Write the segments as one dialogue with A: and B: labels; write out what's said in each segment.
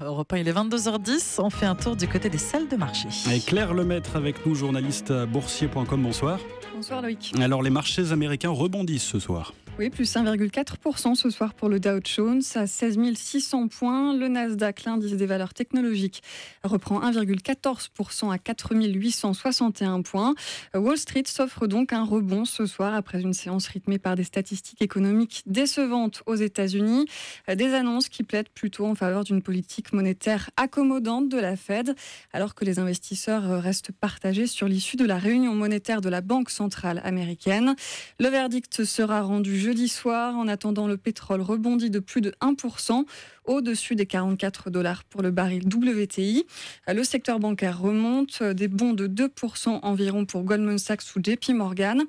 A: Europe 1, il est 22h10. On fait un tour du côté des salles de marché.
B: Et Claire Lemaître avec nous, journaliste à boursier.com. Bonsoir.
C: Bonsoir Loïc.
B: Alors les marchés américains rebondissent ce soir.
C: Oui, plus 1,4% ce soir pour le Dow Jones à 16 600 points. Le Nasdaq, l'indice des valeurs technologiques, reprend 1,14% à 4 861 points. Wall Street s'offre donc un rebond ce soir après une séance rythmée par des statistiques économiques décevantes aux États-Unis. Des annonces qui plaident plutôt en faveur d'une politique monétaire accommodante de la Fed, alors que les investisseurs restent partagés sur l'issue de la réunion monétaire de la Banque centrale américaine. Le verdict sera rendu jeudi soir. En attendant, le pétrole rebondit de plus de 1%, au-dessus des $44 pour le baril WTI. Le secteur bancaire remonte, des bonds de 2% environ pour Goldman Sachs ou JP Morgan.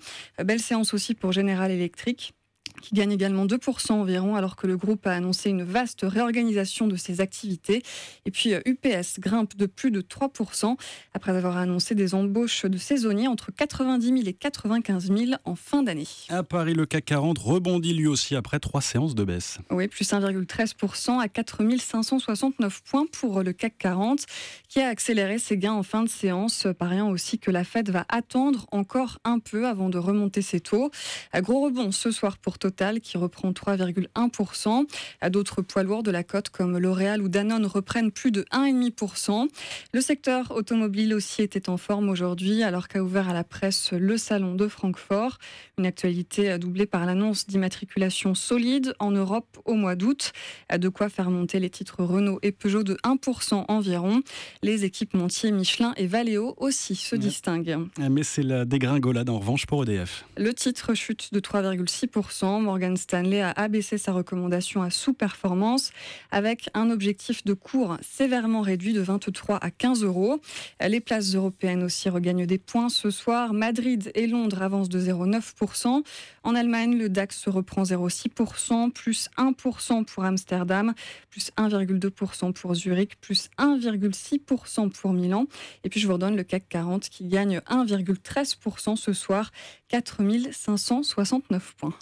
C: Belle séance aussi pour General Electric, qui gagne également 2% environ, alors que le groupe a annoncé une vaste réorganisation de ses activités. Et puis UPS grimpe de plus de 3%, après avoir annoncé des embauches de saisonniers entre 90 000 et 95 000 en fin d'année.
B: À Paris, le CAC 40 rebondit lui aussi après 3 séances de baisse.
C: Oui, plus 1,13% à 4 569 points pour le CAC 40, qui a accéléré ses gains en fin de séance, pariant aussi que la Fed va attendre encore un peu avant de remonter ses taux. Gros rebond ce soir pour Total, qui reprend 3,1%. D'autres poids lourds de la cote comme L'Oréal ou Danone reprennent plus de 1,5%. Le secteur automobile aussi était en forme aujourd'hui, alors qu'a ouvert à la presse le salon de Francfort. Une actualité doublée par l'annonce d'immatriculation solide en Europe au mois d'août. De quoi faire monter les titres Renault et Peugeot de 1% environ. Les équipementiers Michelin et Valeo aussi se distinguent.
B: Mais c'est la dégringolade en revanche pour EDF.
C: Le titre chute de 3,6%. Morgan Stanley a abaissé sa recommandation à sous-performance avec un objectif de cours sévèrement réduit de 23 à 15 euros. Les places européennes aussi regagnent des points ce soir. Madrid et Londres avancent de 0,9%. En Allemagne, le DAX se reprend 0,6%, plus 1% pour Amsterdam, plus 1,2% pour Zurich, plus 1,6% pour Milan. Et puis je vous redonne le CAC 40 qui gagne 1,13% ce soir, 4 569 points.